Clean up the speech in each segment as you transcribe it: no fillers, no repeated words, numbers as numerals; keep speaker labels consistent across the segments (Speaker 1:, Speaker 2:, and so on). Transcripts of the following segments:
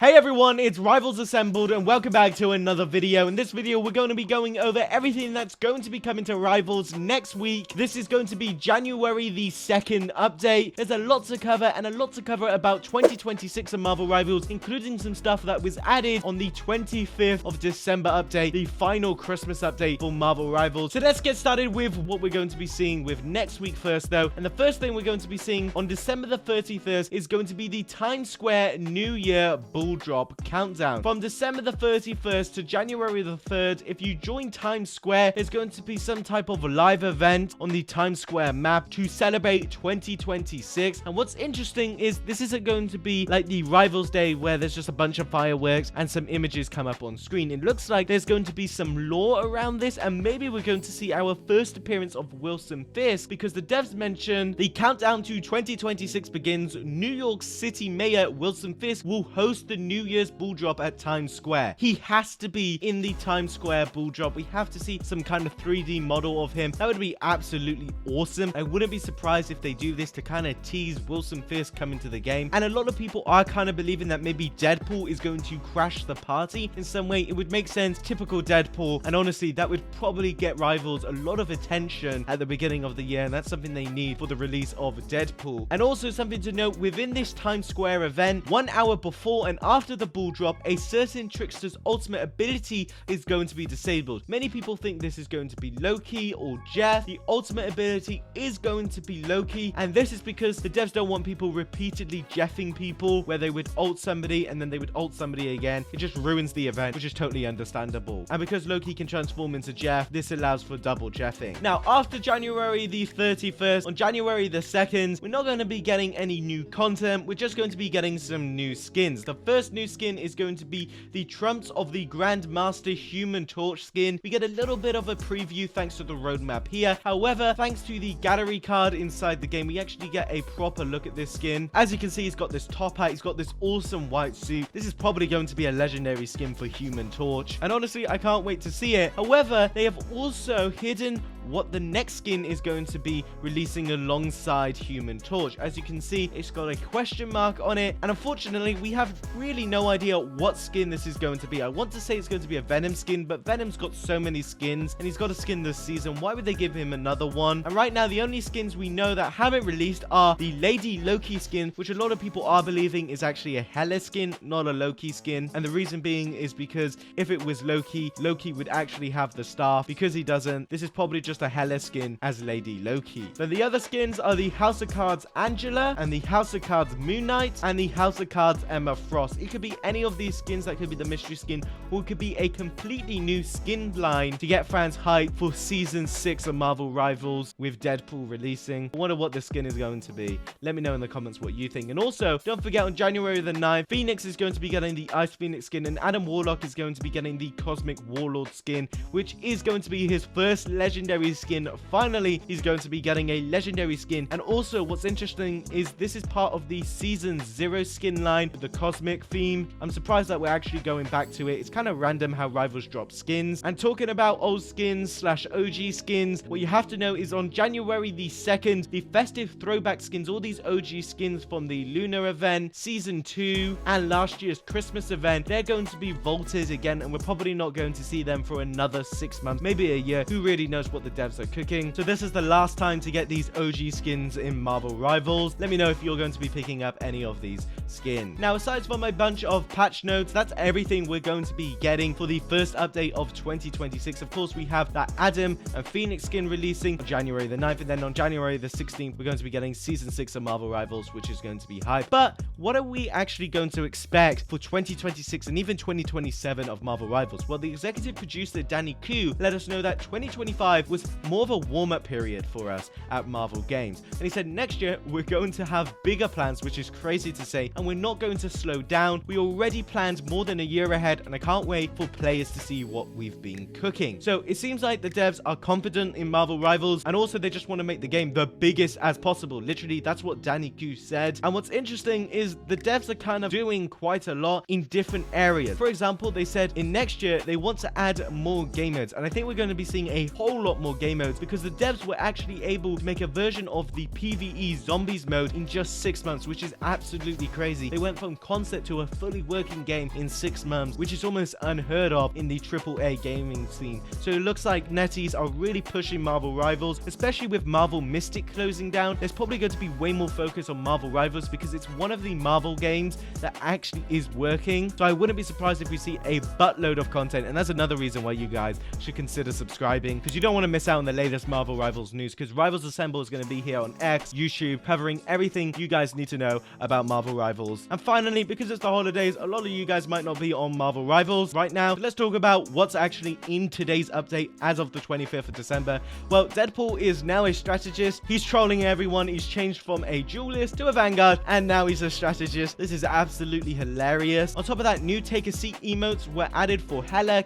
Speaker 1: Hey everyone, it's Rivals Assembled and welcome back to another video. In this video, we're going to be going over everything that's going to be coming to Rivals next week. This is going to be January the 2nd update. There's a lot to cover and a lot to cover about 2026 of Marvel Rivals, including some stuff that was added on the 25th of December update, the final Christmas update for Marvel Rivals. So let's get started with what we're going to be seeing with next week first though. And the first thing we're going to be seeing on December the 31st is going to be the Times Square New Year Bull Drop countdown. From December the 31st to January the 3rd, if you join Times Square, there's going to be some type of live event on the Times Square map to celebrate 2026. And what's interesting is this isn't going to be like the Rivals Day where there's just a bunch of fireworks and some images come up on screen. It looks like there's going to be some lore around this, and maybe we're going to see our first appearance of Wilson Fisk, because the devs mentioned the countdown to 2026 begins. New York City Mayor Wilson Fisk will host the New Year's Bull Drop at Times Square. He has to be in the Times Square Bull Drop. We have to see some kind of 3D model of him. That would be absolutely awesome. I wouldn't be surprised if they do this to kind of tease Wilson Fisk coming to the game. And a lot of people are kind of believing that maybe Deadpool is going to crash the party in some way. It would make sense, typical Deadpool, and honestly that would probably get Rivals a lot of attention at the beginning of the year, and that's something they need for the release of Deadpool. And also something to note, within this Times Square event, 1 hour before and after the Bull Drop, a certain Trickster's ultimate ability is going to be disabled. Many people think this is going to be Loki or Jeff. The ultimate ability is going to be Loki, and this is because the devs don't want people repeatedly Jeffing people where they would ult somebody and then they would ult somebody again. It just ruins the event, which is totally understandable. And because Loki can transform into Jeff, this allows for double Jeffing. Now, after January the 31st, on January the 2nd, we're not going to be getting any new content. We're just going to be getting some new skins. The first new skin is going to be the Trumps of the Grandmaster Human Torch skin. We get a little bit of a preview thanks to the roadmap here. However, thanks to the gallery card inside the game, we actually get a proper look at this skin. As you can see, he's got this top hat, he's got this awesome white suit. This is probably going to be a legendary skin for Human Torch, and honestly I can't wait to see it. However, they have also hidden what the next skin is going to be releasing alongside Human Torch. As you can see, it's got a question mark on it, and unfortunately we have really no idea what skin this is going to be. I want to say it's going to be a Venom skin, but Venom's got so many skins and he's got a skin this season. Why would they give him another one? And right now the only skins we know that haven't released are the Lady Loki skin, which a lot of people are believing is actually a Hela skin, not a Loki skin. And the reason being is because if it was Loki, Loki would actually have the staff. Because he doesn't, this is probably just a Hela skin as Lady Loki. But the other skins are the House of Cards Angela, and the House of Cards Moon Knight, and the House of Cards Emma Frost. It could be any of these skins. That could be the mystery skin, or it could be a completely new skin line to get fans hyped for season 6 of Marvel Rivals with Deadpool releasing. I wonder what the skin is going to be. Let me know in the comments what you think. And also, don't forget, on January the 9th, Phoenix is going to be getting the Ice Phoenix skin, and Adam Warlock is going to be getting the Cosmic Warlord skin, which is going to be his first legendary skin. Finally, he's going to be getting a legendary skin. And also, what's interesting is this is part of the season 0 skin line with the cosmic theme. I'm surprised that we're actually going back to it. It's kind of random how Rivals drop skins. And talking about old skins slash OG skins, what you have to know is on January the 2nd, the festive throwback skins, all these OG skins from the Lunar event, season 2, and last year's Christmas event, they're going to be vaulted again, and we're probably not going to see them for another 6 months, maybe a year. Who really knows what the devs are cooking? So this is the last time to get these OG skins in Marvel Rivals. Let me know if you're going to be picking up any of these skins. Now, aside from a bunch of patch notes, that's everything we're going to be getting for the first update of 2026. Of course, we have that Adam and Phoenix skin releasing on January the 9th, and then on January the 16th, we're going to be getting season 6 of Marvel Rivals, which is going to be hype. But what are we actually going to expect for 2026 and even 2027 of Marvel Rivals? Well, the executive producer Danny Koo let us know that 2025 was more of a warm-up period for us at Marvel Games, and he said next year we're going to have bigger plans, which is crazy to say, and we're not going to slow down. We already planned more than a year ahead, and I can't wait for players to see what we've been cooking. So it seems like the devs are confident in Marvel Rivals, and also they just want to make the game the biggest as possible. Literally, that's what Danny Koo said. And what's interesting is the devs are kind of doing quite a lot in different areas. For example, they said in next year they want to add more game modes, and I think we're going to be seeing a whole lot more more game modes, because the devs were actually able to make a version of the PvE zombies mode in just 6 months, which is absolutely crazy. They went from concept to a fully working game in 6 months, which is almost unheard of in the AAA gaming scene. So it looks like NetEase are really pushing Marvel Rivals, especially with Marvel Mystic closing down. There's probably going to be way more focus on Marvel Rivals because it's one of the Marvel games that actually is working. So I wouldn't be surprised if we see a buttload of content, and that's another reason why you guys should consider subscribing, because you don't want to miss out on the latest Marvel Rivals news, because Rivals Assemble is going to be here on X, YouTube, covering everything you guys need to know about Marvel Rivals. And finally, because it's the holidays, a lot of you guys might not be on Marvel Rivals right now. So let's talk about what's actually in today's update as of the 25th of December. Well, Deadpool is now a strategist. He's trolling everyone. He's changed from a duelist to a vanguard, and now he's a strategist. This is absolutely hilarious. On top of that, new take a seat emotes were added for Hela,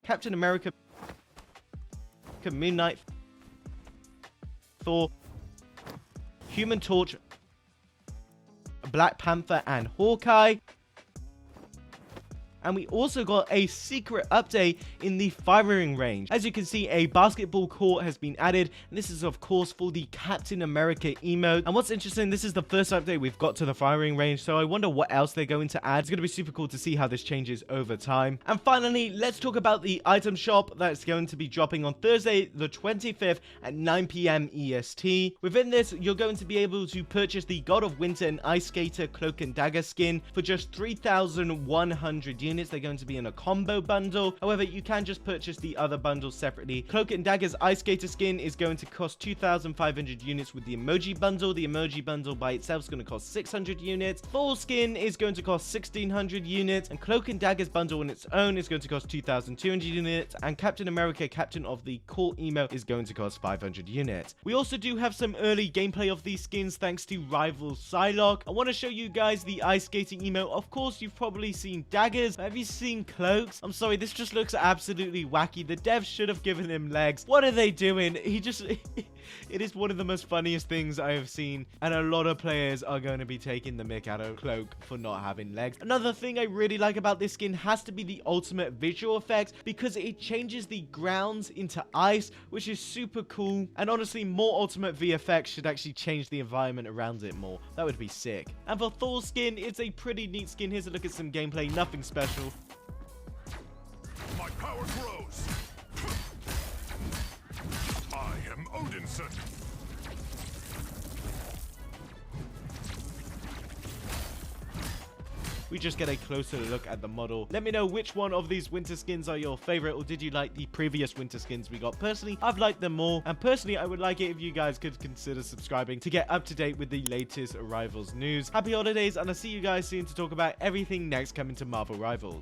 Speaker 1: Captain America, Moon Knight, Thor, Human Torch, Black Panther, and Hawkeye. And we also got a secret update in the firing range. As you can see, a basketball court has been added, and this is of course for the Captain America emote. And what's interesting, this is the first update we've got to the firing range, so I wonder what else they're going to add. It's going to be super cool to see how this changes over time. And finally, let's talk about the item shop that's going to be dropping on Thursday the 25th at 9 p.m. EST. Within this, you're going to be able to purchase the God of Winter and Ice Skater Cloak and Dagger skin for just 3,100 units. They're going to be in a combo bundle. However, you can just purchase the other bundles separately. Cloak and Dagger's Ice Skater skin is going to cost 2,500 units with the emoji bundle. The emoji bundle by itself is going to cost 600 units. Full skin is going to cost 1,600 units. And Cloak and Dagger's bundle on its own is going to cost 2,200 units. And Captain America, Captain of the Court emo is going to cost 500 units. We also do have some early gameplay of these skins thanks to Rival Psylocke. I want to show you guys the Ice Skating emo. Of course, you've probably seen daggers. Have you seen cloaks? I'm sorry, this just looks absolutely wacky. The devs should have given him legs. What are they doing? It is one of the most funniest things I have seen, and a lot of players are going to be taking the mick out of Cloak for not having legs. Another thing I really like about this skin has to be the ultimate visual effects, because it changes the grounds into ice, which is super cool. And honestly, more ultimate VFX should actually change the environment around it more. That would be sick. And for Thor's skin, it's a pretty neat skin. Here's a look at some gameplay. Nothing special.
Speaker 2: My power grows. I am Odinson.
Speaker 1: We just get a closer look at the model. Let me know which one of these winter skins are your favorite, or did you like the previous winter skins we got? Personally, I've liked them more, and personally, I would like it if you guys could consider subscribing to get up to date with the latest Rivals news. Happy holidays, and I'll see you guys soon to talk about everything next coming to Marvel Rivals.